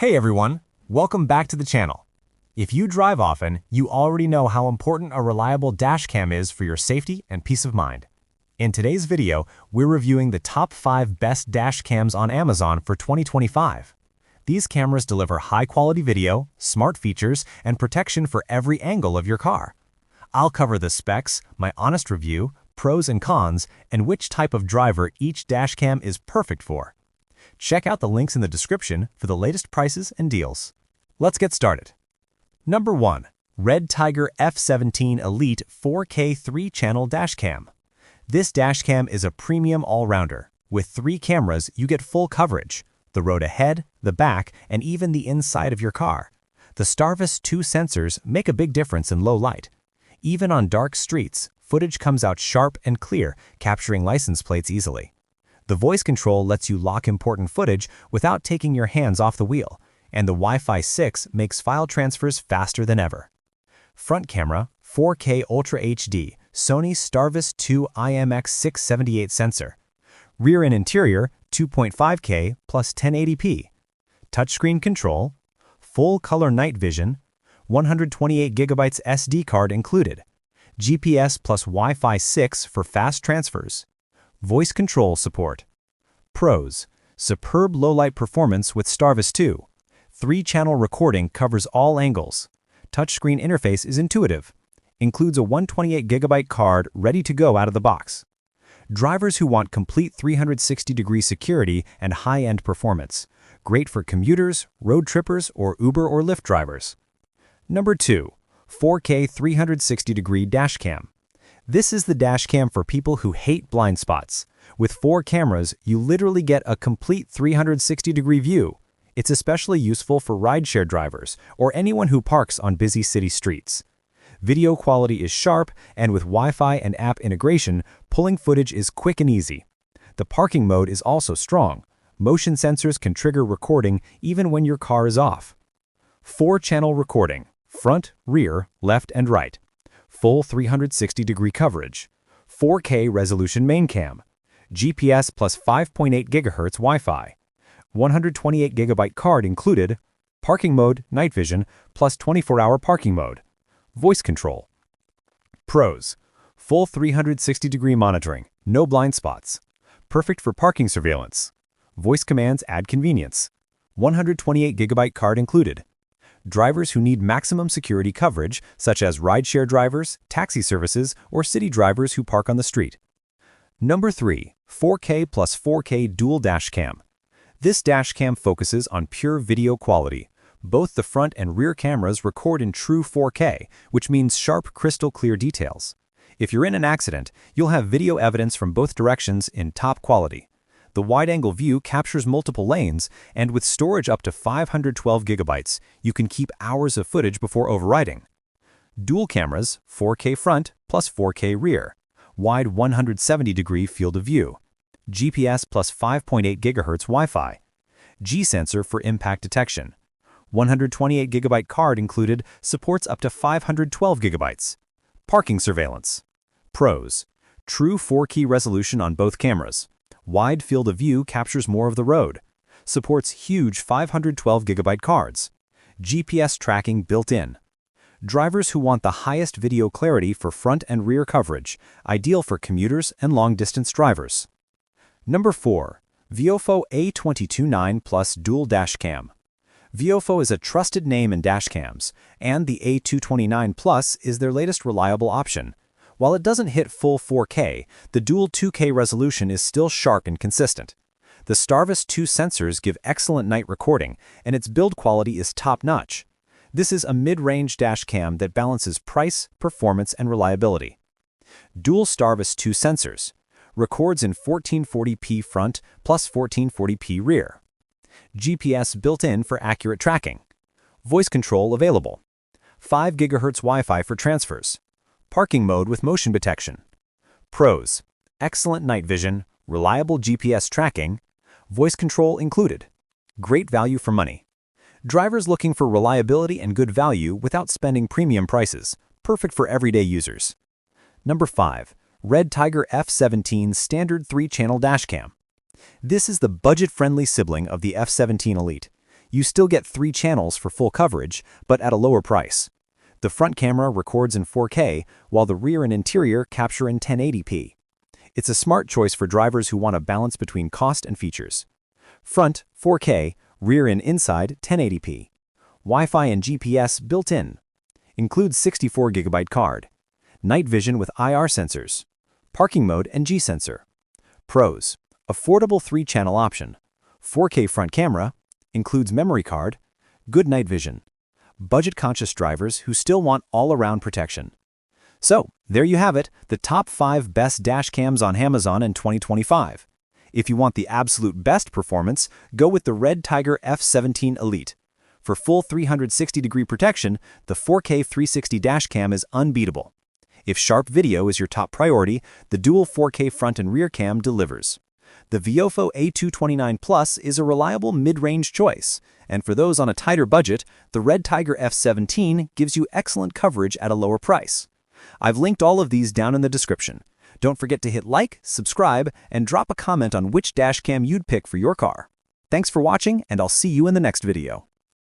Hey everyone, welcome back to the channel. If you drive often, you already know how important a reliable dash cam is for your safety and peace of mind. In today's video, we're reviewing the top 5 best dash cams on Amazon for 2025. These cameras deliver high-quality video, smart features, and protection for every angle of your car. I'll cover the specs, my honest review, pros and cons, and which type of driver each dash cam is perfect for. Check out the links in the description for the latest prices and deals. Let's get started. Number 1. REDTIGER F17 Elite 4K 3-channel dashcam. This dashcam is a premium all-rounder. With 3 cameras, you get full coverage: the road ahead, the back, and even the inside of your car. The Starvis 2 sensors make a big difference in low light. Even on dark streets, footage comes out sharp and clear, capturing license plates easily. The voice control lets you lock important footage without taking your hands off the wheel, and the Wi-Fi 6 makes file transfers faster than ever. Front camera, 4K Ultra HD, Sony Starvis 2 IMX678 sensor. Rear and interior, 2.5K plus 1080p. Touchscreen control, full color night vision, 128GB SD card included. GPS plus Wi-Fi 6 for fast transfers. Voice control support. Pros: superb low-light performance with Starvis 2. 3-channel recording covers all angles. Touchscreen interface is intuitive. Includes a 128GB card ready to go out of the box. Drivers who want complete 360-degree security and high-end performance. Great for commuters, road trippers, or Uber or Lyft drivers. Number 2. 4K 360-degree dashcam. This is the dashcam for people who hate blind spots. With 4 cameras, you literally get a complete 360-degree view. It's especially useful for rideshare drivers or anyone who parks on busy city streets. Video quality is sharp, and with Wi-Fi and app integration, pulling footage is quick and easy. The parking mode is also strong. Motion sensors can trigger recording even when your car is off. 4-channel recording: front, rear, left, and right. Full 360-degree coverage. 4K resolution main cam. GPS plus 5.8 GHz Wi-Fi. 128GB card included. Parking mode, night vision, plus 24-hour parking mode. Voice control. Pros: full 360-degree monitoring, no blind spots. Perfect for parking surveillance. Voice commands add convenience. 128GB card included. Drivers who need maximum security coverage, such as rideshare drivers, taxi services, or city drivers who park on the street. Number 3. 4K plus 4K dual dashcam. This dashcam focuses on pure video quality. Both the front and rear cameras record in true 4K, which means sharp, crystal clear details. If you're in an accident, you'll have video evidence from both directions in top quality. The wide-angle view captures multiple lanes, and with storage up to 512GB, you can keep hours of footage before overwriting. Dual cameras, 4K front plus 4K rear. Wide 170-degree field of view. GPS plus 5.8 GHz Wi-Fi. G-sensor for impact detection. 128GB card included, supports up to 512GB. Parking surveillance. Pros: true 4K resolution on both cameras. Wide field of view captures more of the road. Supports huge 512GB cards. GPS tracking built in. Drivers who want the highest video clarity for front and rear coverage, ideal for commuters and long-distance drivers. Number 4. VIOFO A229 Plus Dual Dashcam. VIOFO is a trusted name in dashcams, and the A229 Plus is their latest reliable option. While it doesn't hit full 4K, the dual 2K resolution is still sharp and consistent. The Starvis 2 sensors give excellent night recording, and its build quality is top-notch. This is a mid-range dashcam that balances price, performance, and reliability. Dual Starvis 2 sensors. Records in 1440p front plus 1440p rear. GPS built in for accurate tracking. Voice control available. 5 GHz Wi-Fi for transfers. Parking mode with motion detection. Pros: excellent night vision, reliable GPS tracking, voice control included. Great value for money. Drivers looking for reliability and good value without spending premium prices. Perfect for everyday users. Number 5. REDTIGER F17 Standard 3-Channel Dashcam. This is the budget-friendly sibling of the F17 Elite. You still get 3 channels for full coverage, but at a lower price. The front camera records in 4K, while the rear and interior capture in 1080p. It's a smart choice for drivers who want a balance between cost and features. Front, 4K, rear and inside, 1080p. Wi-Fi and GPS built in. Includes 64GB card. Night vision with IR sensors. Parking mode and G-sensor. Pros: affordable 3-channel option. 4K front camera. Includes memory card. Good night vision. Budget-conscious drivers who still want all-around protection. So, there you have it, the top 5 best dash cams on Amazon in 2025. If you want the absolute best performance, go with the REDTIGER F17 Elite. For full 360-degree protection, the 4K 360 dashcam is unbeatable. If sharp video is your top priority, the dual 4K front and rear cam delivers. The VIOFO A229 Plus is a reliable mid-range choice, and for those on a tighter budget, the REDTIGER F17 gives you excellent coverage at a lower price. I've linked all of these down in the description. Don't forget to hit like, subscribe, and drop a comment on which dashcam you'd pick for your car. Thanks for watching, and I'll see you in the next video.